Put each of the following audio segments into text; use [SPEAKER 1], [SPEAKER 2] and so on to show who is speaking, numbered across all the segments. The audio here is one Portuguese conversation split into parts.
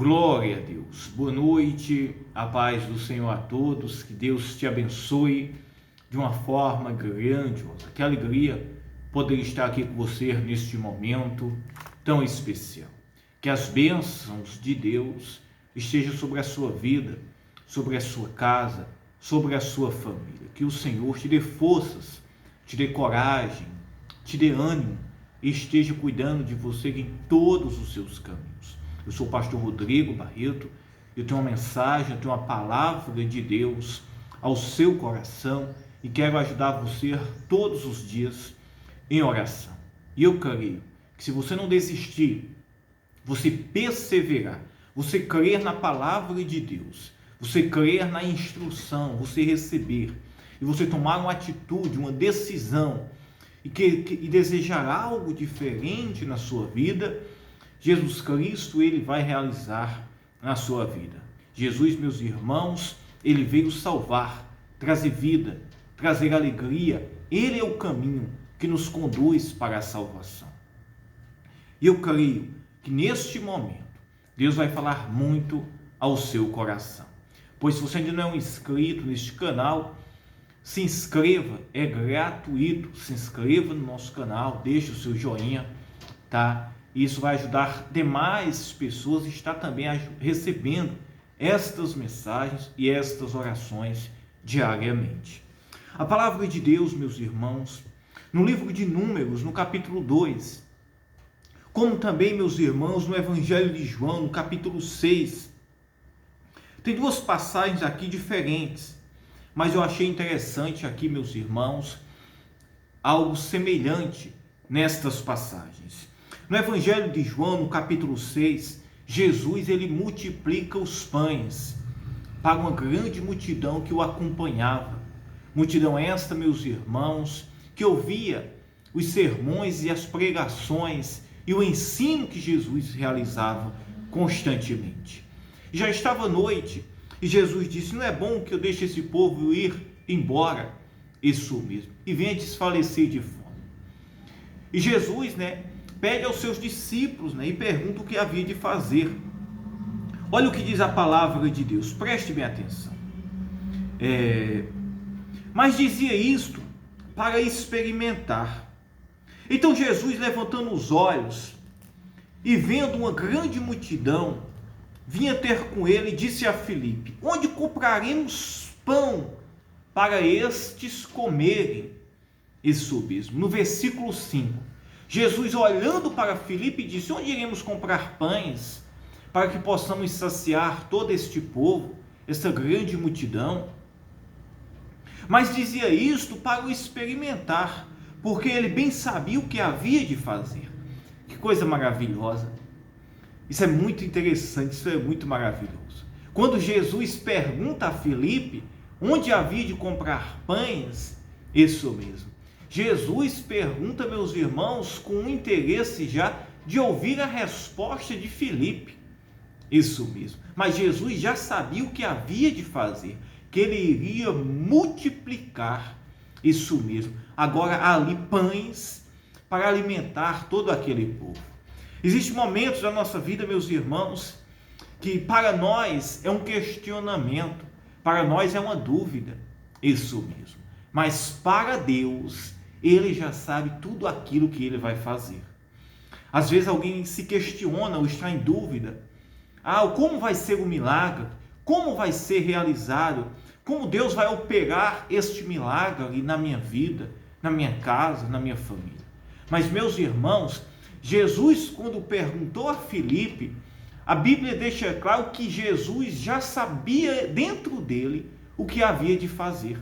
[SPEAKER 1] Glória a Deus. Boa noite, a paz do Senhor a todos, que Deus te abençoe de uma forma grandiosa. Que alegria poder estar aqui com você neste momento tão especial. Que as bênçãos de Deus estejam sobre a sua vida, sobre a sua casa, sobre a sua família. Que o Senhor te dê forças, te dê coragem, te dê ânimo e esteja cuidando de você em todos os seus caminhos. Eu sou o pastor Rodrigo Barreto, eu tenho uma mensagem, eu tenho uma palavra de Deus ao seu coração e quero ajudar você todos os dias em oração. E eu creio que se você não desistir, você perseverar, você crer na palavra de Deus, você crer na instrução, você receber e você tomar uma atitude, uma decisão e desejar algo diferente na sua vida, Jesus Cristo, ele vai realizar na sua vida. Jesus, meus irmãos, ele veio salvar, trazer vida, trazer alegria. Ele é o caminho que nos conduz para a salvação. E eu creio que neste momento, Deus vai falar muito ao seu coração. Pois se você ainda não é um inscrito neste canal, se inscreva, é gratuito. Se inscreva no nosso canal, deixe o seu joinha, tá? Isso vai ajudar demais pessoas a estar também recebendo estas mensagens e estas orações diariamente. A palavra de Deus, meus irmãos, no livro de Números, no capítulo 2, como também, meus irmãos, no Evangelho de João, no capítulo 6, tem duas passagens aqui diferentes, mas eu achei interessante aqui, meus irmãos, algo semelhante nestas passagens. No Evangelho de João, no capítulo 6, Jesus ele multiplica os pães para uma grande multidão que o acompanhava. Multidão esta, meus irmãos, que ouvia os sermões e as pregações e o ensino que Jesus realizava constantemente. Já estava noite e Jesus disse: não é bom que eu deixe esse povo ir embora, isso mesmo, e venha desfalecer de fome. E Jesus, pede aos seus discípulos, e pergunta o que havia de fazer. Olha o que diz a palavra de Deus, preste bem atenção. Mas dizia isto para experimentar. Então Jesus, levantando os olhos e vendo uma grande multidão, vinha ter com ele e disse a Filipe: onde compraremos pão para estes comerem? Isso mesmo, no versículo 5. Jesus, olhando para Filipe, disse: onde iremos comprar pães para que possamos saciar todo este povo, essa grande multidão? Mas dizia isto para o experimentar, porque ele bem sabia o que havia de fazer. Que coisa maravilhosa! Isso é muito interessante, isso é muito maravilhoso. Quando Jesus pergunta a Filipe onde havia de comprar pães, isso mesmo. Jesus pergunta, meus irmãos, com um interesse já de ouvir a resposta de Filipe. Isso mesmo. Mas Jesus já sabia o que havia de fazer, que ele iria multiplicar, isso mesmo, agora ali pães para alimentar todo aquele povo. Existem momentos da nossa vida, meus irmãos, que para nós é um questionamento, para nós é uma dúvida, isso mesmo. Mas para Deus, ele já sabe tudo aquilo que ele vai fazer. Às vezes alguém se questiona ou está em dúvida. Como vai ser o milagre? Como vai ser realizado? Como Deus vai operar este milagre na minha vida, na minha casa, na minha família? Mas, meus irmãos, Jesus, quando perguntou a Filipe, a Bíblia deixa claro que Jesus já sabia dentro dele o que havia de fazer.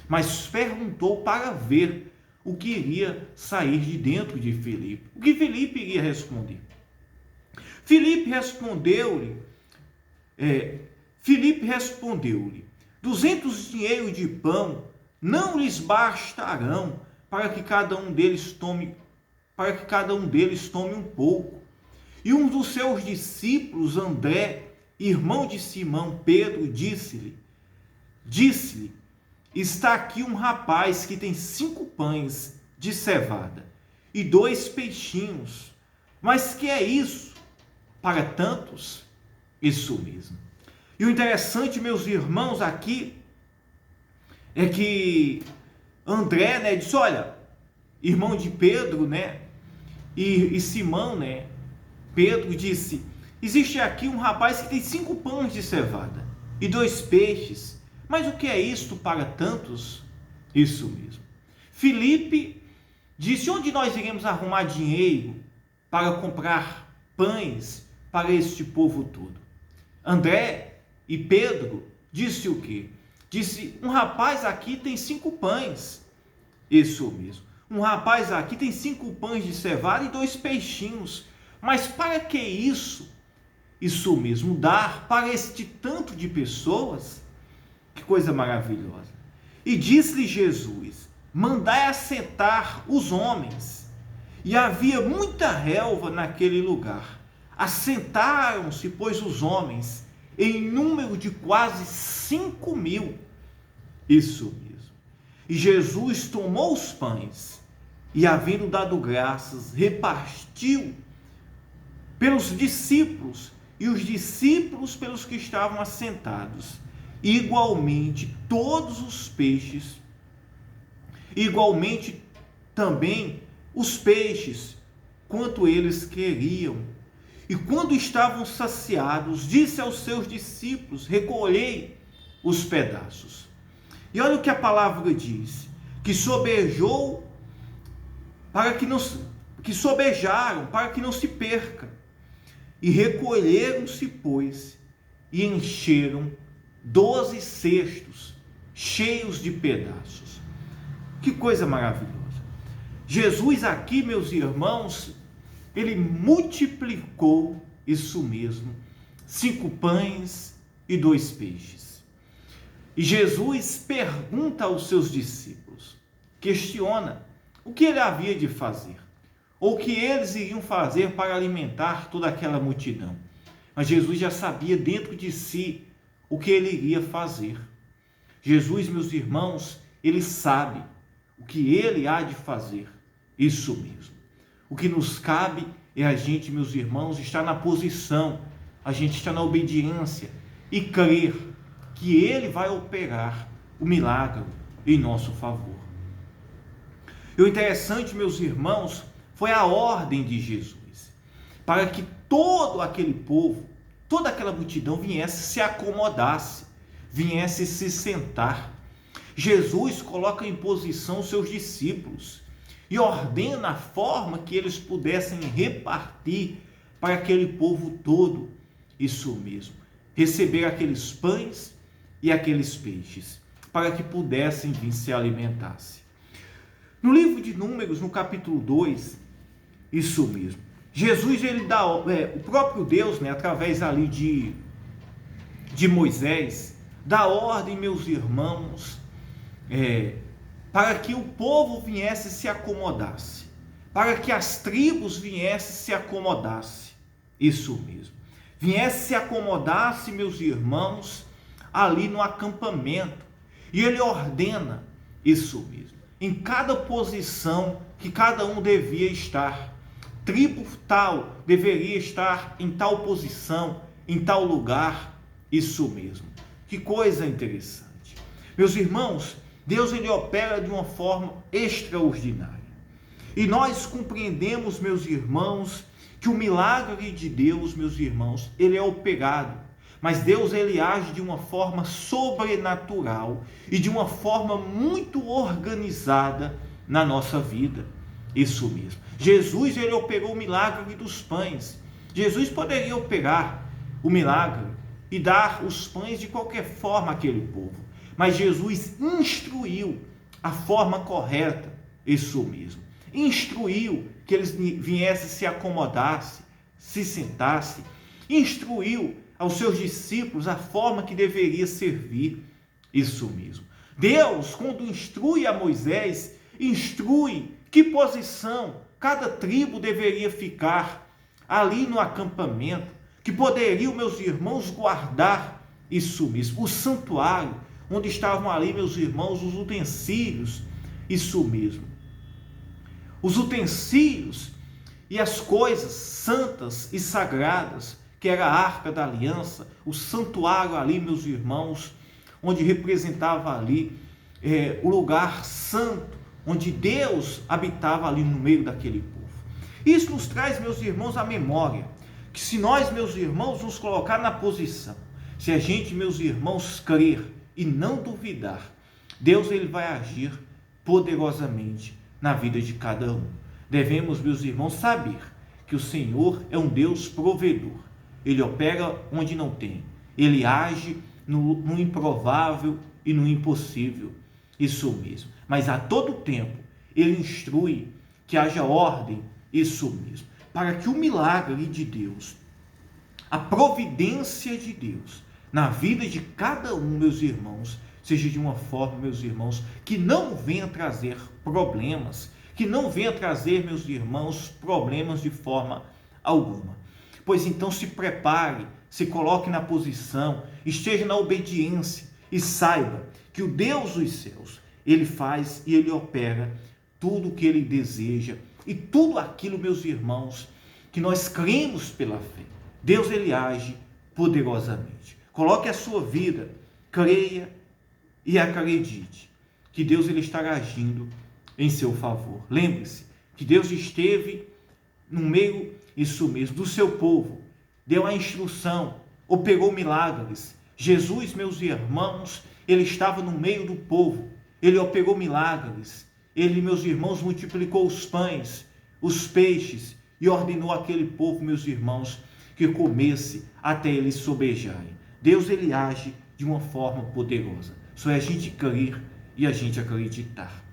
[SPEAKER 1] Mas perguntou para ver o que iria sair de dentro de Filipe. O que Filipe iria responder? Filipe respondeu-lhe: 200 dinheiros de pão não lhes bastarão para que cada um deles tome um pouco. E um dos seus discípulos, André, irmão de Simão Pedro, disse-lhe: está aqui um rapaz que tem 5 pães de cevada e 2 peixinhos. Mas que é isso para tantos? Isso mesmo. E o interessante, meus irmãos, aqui é que André, né, disse: olha, irmão de Pedro, né, e Simão, né, Pedro disse: existe aqui um rapaz que tem 5 pães de cevada e 2 peixes, mas o que é isto para tantos? Isso mesmo. Filipe disse: onde nós iremos arrumar dinheiro para comprar pães para este povo todo? André e Pedro disse o quê? Disse: um rapaz aqui tem 5 pães. Isso mesmo. Um rapaz aqui tem 5 pães de cevada e 2 peixinhos. Mas para que isso? Isso mesmo, dar para este tanto de pessoas? Que coisa maravilhosa. E disse-lhe Jesus: mandai assentar os homens. E havia muita relva naquele lugar. Assentaram-se, pois, os homens, em número de quase 5.000. Isso mesmo. E Jesus tomou os pães e, havendo dado graças, repartiu pelos discípulos, e os discípulos pelos que estavam assentados. Igualmente todos os peixes, igualmente também os peixes, quanto eles queriam. E quando estavam saciados, disse aos seus discípulos: recolhei os pedaços. E olha o que a palavra diz: que sobejou para que não, que sobejaram para que não se perca. E recolheram-se, pois, e encheram 12 cestos cheios de pedaços. Que coisa maravilhosa! Jesus aqui, meus irmãos, ele multiplicou isso mesmo, 5 pães e 2 peixes. E Jesus pergunta aos seus discípulos, questiona o que ele havia de fazer, ou o que eles iriam fazer para alimentar toda aquela multidão. Mas Jesus já sabia dentro de si o que ele iria fazer. Jesus, meus irmãos, ele sabe o que ele há de fazer. Isso mesmo. O que nos cabe é a gente, meus irmãos, estar na posição, a gente estar na obediência e crer que ele vai operar o milagre em nosso favor. E o interessante, meus irmãos, foi a ordem de Jesus, para que todo aquele povo, toda aquela multidão viesse se acomodasse, viesse se sentar. Jesus coloca em posição os seus discípulos e ordena a forma que eles pudessem repartir para aquele povo todo. Isso mesmo, receber aqueles pães e aqueles peixes, para que pudessem vir se alimentar-se. No livro de Números, no capítulo 2, isso mesmo, Jesus, ele dá, o próprio Deus, né, através ali de Moisés, dá ordem, meus irmãos, para que o povo viesse se acomodasse, para que as tribos viessem se acomodasse, isso mesmo, viesse se acomodasse, meus irmãos, ali no acampamento, e ele ordena isso mesmo, em cada posição que cada um devia estar. Tribo tal deveria estar em tal posição, em tal lugar, isso mesmo. Que coisa interessante. Meus irmãos, Deus, ele opera de uma forma extraordinária. E nós compreendemos, meus irmãos, que o milagre de Deus, meus irmãos, ele é operado. Mas Deus, ele age de uma forma sobrenatural e de uma forma muito organizada na nossa vida. Isso mesmo. Jesus, ele operou o milagre dos pães. Jesus poderia operar o milagre e dar os pães de qualquer forma àquele povo. Mas Jesus instruiu a forma correta. Isso mesmo. Instruiu que eles viessem se acomodassem, se sentassem. Instruiu aos seus discípulos a forma que deveria servir. Isso mesmo. Deus, quando instrui a Moisés, instrui que posição cada tribo deveria ficar ali no acampamento, que poderiam, meus irmãos, guardar isso mesmo, o santuário, onde estavam ali, meus irmãos, os utensílios, isso mesmo, os utensílios e as coisas santas e sagradas que era a Arca da Aliança, o santuário ali, meus irmãos, onde representava ali o lugar santo, onde Deus habitava ali no meio daquele povo. Isso nos traz, meus irmãos, a memória, que se nós, meus irmãos, nos colocar na posição, se a gente, meus irmãos, crer e não duvidar, Deus ele vai agir poderosamente na vida de cada um. Devemos, meus irmãos, saber que o Senhor é um Deus provedor. Ele opera onde não tem. Ele age no improvável e no impossível. Isso mesmo. Mas a todo tempo, ele instrui que haja ordem. Isso mesmo. Para que o milagre de Deus, a providência de Deus na vida de cada um, meus irmãos, seja de uma forma, meus irmãos, que não venha trazer problemas, que não venha trazer, meus irmãos, problemas de forma alguma. Pois então se prepare, se coloque na posição, esteja na obediência e saiba que o Deus dos céus, ele faz e ele opera tudo o que ele deseja e tudo aquilo, meus irmãos, que nós cremos pela fé. Deus ele age poderosamente. Coloque a sua vida, creia e acredite que Deus ele estará agindo em seu favor. Lembre-se que Deus esteve no meio, isso mesmo, do seu povo, deu a instrução, operou milagres. Jesus, meus irmãos, ele estava no meio do povo, ele operou milagres, ele, meus irmãos, multiplicou os pães, os peixes e ordenou àquele povo, meus irmãos, que comesse até eles sobejarem. Deus ele age de uma forma poderosa. Só é a gente crer e a gente acreditar.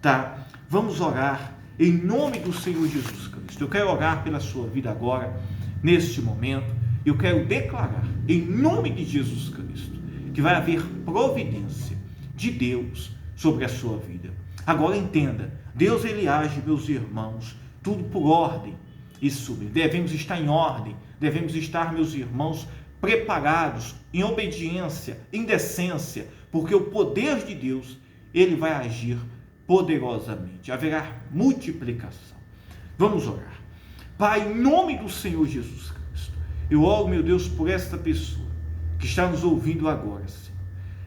[SPEAKER 1] Tá? Vamos orar em nome do Senhor Jesus Cristo. Eu quero orar pela sua vida agora, neste momento. Eu quero declarar em nome de Jesus Cristo que vai haver providência de Deus sobre a sua vida. Agora entenda, Deus ele age, meus irmãos, tudo por ordem. Isso, devemos estar em ordem, devemos estar, meus irmãos, preparados, em obediência, em decência, porque o poder de Deus, ele vai agir poderosamente, haverá multiplicação. Vamos orar. Pai, em nome do Senhor Jesus Cristo, eu oro, meu Deus, por esta pessoa que está nos ouvindo agora, Senhor.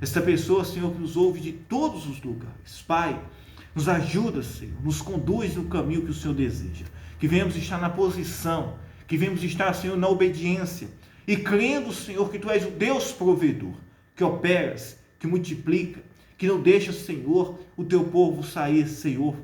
[SPEAKER 1] Esta pessoa, Senhor, que nos ouve de todos os lugares. Pai, nos ajuda, Senhor, nos conduz no caminho que o Senhor deseja, que venhamos estar na posição, que venhamos estar, Senhor, na obediência, e crendo, Senhor, que Tu és o Deus provedor, que operas, que multiplica, que não deixa, Senhor, o Teu povo sair, Senhor,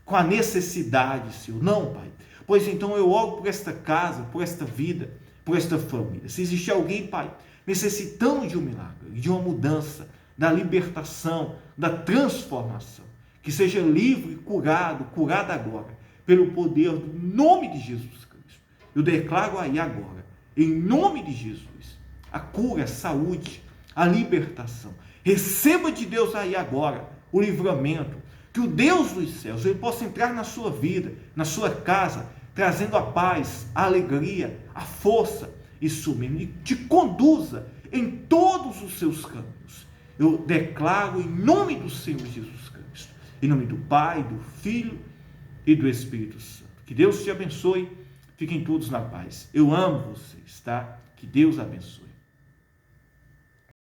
[SPEAKER 1] com a necessidade, Senhor. Não, Pai. Pois então eu oro por esta casa, por esta vida, por esta família. Se existe alguém, Pai, necessitando de um milagre, de uma mudança, da libertação, da transformação, que seja livre, curado agora, pelo poder do nome de Jesus Cristo. Eu declaro aí agora, em nome de Jesus, a cura, a saúde, a libertação. Receba de Deus aí agora o livramento, que o Deus dos céus ele possa entrar na sua vida, na sua casa, trazendo a paz, a alegria, a força, isso mesmo, e te conduza em todos os seus caminhos. Eu declaro em nome do Senhor Jesus Cristo, em nome do Pai, do Filho e do Espírito Santo. Que Deus te abençoe. Fiquem todos na paz. Eu amo vocês, tá? Que Deus abençoe.